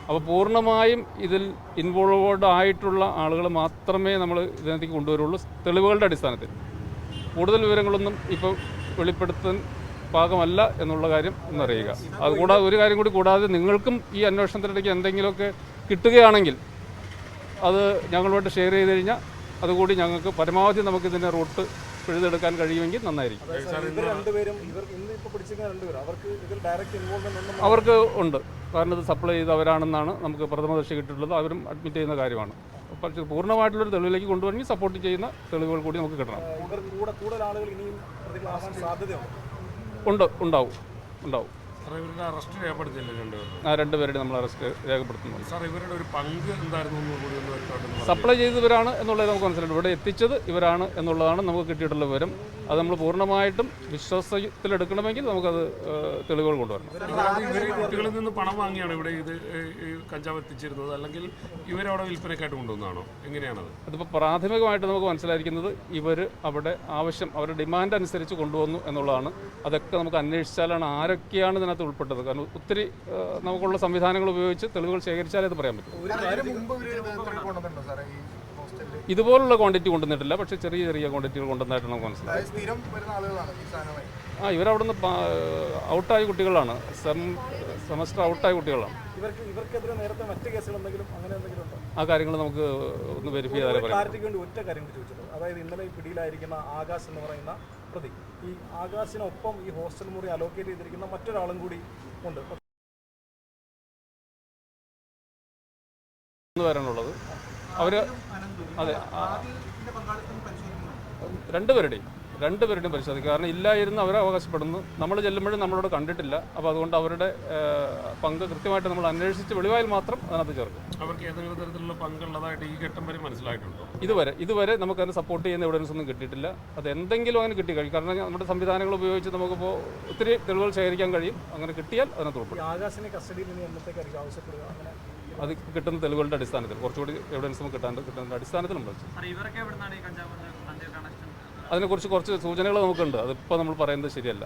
അപ്പോൾ പൂർണ്ണമായും ഇതിൽ ഇൻവോൾവ്ഡ് ആയിട്ടുള്ള ആളുകൾ മാത്രമേ നമ്മൾ ഇതിനകത്തേക്ക് കൊണ്ടുവരുള്ളൂ തെളിവുകളുടെ അടിസ്ഥാനത്തിൽ. കൂടുതൽ വിവരങ്ങളൊന്നും ഇപ്പോൾ വെളിപ്പെടുത്താൻ പാകമല്ല എന്നുള്ള കാര്യം ഒന്നറിയുക. അതുകൂടാതെ ഒരു കാര്യം കൂടി കൂടാതെ നിങ്ങൾക്കും ഈ അന്വേഷണത്തിനിടയ്ക്ക് എന്തെങ്കിലുമൊക്കെ കിട്ടുകയാണെങ്കിൽ അത് ഞങ്ങളുമായിട്ട് ഷെയർ ചെയ്ത് കഴിഞ്ഞാൽ അതുകൂടി ഞങ്ങൾക്ക് പരമാവധി നമുക്കിതിൻ്റെ റൂട്ട് പിഴുതെടുക്കാൻ കഴിയുമെങ്കിൽ നന്നായിരിക്കും. അവർക്ക് ഉണ്ട്, കാരണം ഇത് സപ്ലൈ ചെയ്തവരാണെന്നാണ് നമുക്ക് പ്രഥമദർശി കിട്ടിയിട്ടുള്ളത്. അവരും അഡ്മിറ്റ് ചെയ്യുന്ന കാര്യമാണ്. പക്ഷേ പൂർണ്ണമായിട്ടുള്ളൊരു തെളിവിലേക്ക് കൊണ്ടുവരണമെങ്കിൽ സപ്പോർട്ട് ചെയ്യുന്ന തെളിവുകൾ കൂടി നമുക്ക് കിട്ടണം. ഉണ്ടാവും. രണ്ടുപേരുടെ നമ്മൾ അറസ്റ്റ് രേഖപ്പെടുത്തുന്നുണ്ട്. സപ്ലൈ ചെയ്തവരാണ് എന്നുള്ളത് നമുക്ക് മനസ്സിലായിട്ട് ഇവിടെ എത്തിച്ചത് ഇവരാണ് എന്നുള്ളതാണ് നമുക്ക് കിട്ടിയിട്ടുള്ള വിവരം. അത് നമ്മൾ പൂർണ്ണമായിട്ടും വിശ്വാസത്തിലെടുക്കണമെങ്കിൽ നമുക്കത് തെളിവുകൾ കൊണ്ടുവരണം. കുട്ടികളിൽ നിന്ന് പണം വാങ്ങിയാണ് ഇവിടെ ഇത് കഞ്ചാവ് എത്തിച്ചിരുന്നത്, അല്ലെങ്കിൽ ഇവരവിടെ വിൽപ്പനയ്ക്കായിട്ട് കൊണ്ടുവന്നാണോ, എങ്ങനെയാണത്? അതിപ്പോൾ പ്രാഥമികമായിട്ട് നമുക്ക് മനസ്സിലായിരിക്കുന്നത് ഇവർ അവിടെ അവരുടെ ഡിമാൻഡ് അനുസരിച്ച് കൊണ്ടുവന്നു എന്നുള്ളതാണ്. അതൊക്കെ നമുക്ക് അന്വേഷിച്ചാലാണ് ആരൊക്കെയാണ് ഇതിനകത്ത് ഉൾപ്പെട്ടത്. കാരണം ഒത്തിരി നമുക്കുള്ള സംവിധാനങ്ങൾ ഉപയോഗിച്ച് തെളിവുകൾ ശേഖരിച്ചാലേ അത് പറയാൻ പറ്റും. ഇതുപോലുള്ള ക്വാണ്ടിറ്റി കൊണ്ടുവന്നിട്ടില്ല, പക്ഷേ ചെറിയ ചെറിയ ക്വാണ്ടിറ്റികൾ കൊണ്ടുവന്നായിട്ട് നമുക്ക് മനസ്സിലായി. ഇവരവിടെ നിന്ന് ഔട്ടായ കുട്ടികളാണ്, സെമസ്റ്റർ ഔട്ടായ കുട്ടികളാണ്. ആ കാര്യങ്ങൾ നമുക്ക് ഒന്ന് വെരിഫൈ ചെയ്താലേ പറയാം. ഒറ്റ കാര്യം ചോദിച്ചത്, അതായത് ഇന്നലെ പിടിയിലായിരിക്കുന്ന ആകാശ് എന്ന് പറയുന്ന പ്രതി, ഈ ആകാശിനൊപ്പം ഈ ഹോസ്റ്റൽ മുറി അലോക്കേറ്റ് ചെയ്തിരിക്കുന്ന മറ്റൊരാളും കൂടി ഉണ്ട് വരാനുള്ളത്. അവര് അതെ രണ്ടുപേരുടെയും പരിശോധിക്കുക. കാരണം ഇല്ലായിരുന്നു അവർ അവകാശപ്പെടുന്നു. നമ്മൾ ചെല്ലുമ്പോഴും നമ്മളോട് കണ്ടിട്ടില്ല. അപ്പോൾ അതുകൊണ്ട് അവരുടെ പങ്ക് കൃത്യമായിട്ട് നമ്മൾ അന്വേഷിച്ച് വെളിവായിൽ മാത്രം അതിനകത്ത് ചേർക്കും. അവർക്ക് ഏതെങ്കിലും തരത്തിലുള്ള പങ്കുള്ളതായിട്ട് ഈ ഘട്ടം വരെ മനസ്സിലായിട്ടുണ്ടോ? ഇതുവരെ നമുക്കതിനെ സപ്പോർട്ട് ചെയ്യുന്ന എവിഡൻസ് ഒന്നും കിട്ടിയിട്ടില്ല. അത് എന്തെങ്കിലും അങ്ങനെ കിട്ടി കഴിയും. കാരണം നമ്മുടെ സംവിധാനങ്ങൾ ഉപയോഗിച്ച് നമുക്കിപ്പോൾ ഒത്തിരി തെളിവുകൾ ശേഖരിക്കാൻ കഴിയും. അങ്ങനെ കിട്ടിയാൽ അതിനകത്ത് ഉൾപ്പെടും. ആകാശിനെ കസ്റ്റഡിയിൽ നിന്ന് എന്നത്തേക്കായിരിക്കും ആവശ്യപ്പെടുക? അങ്ങനെ അത് കിട്ടുന്ന തെളിവുകളുടെ അടിസ്ഥാനത്തിൽ കുറച്ചുകൂടി എവിഡൻസ് നമുക്ക് കിട്ടുന്ന അടിസ്ഥാനത്തിൽ നമ്മൾ അതിനെക്കുറിച്ച് കുറച്ച് സൂചനകൾ നമുക്കുണ്ട്. അതിപ്പോൾ നമ്മൾ പറയുന്നത് ശരിയല്ല.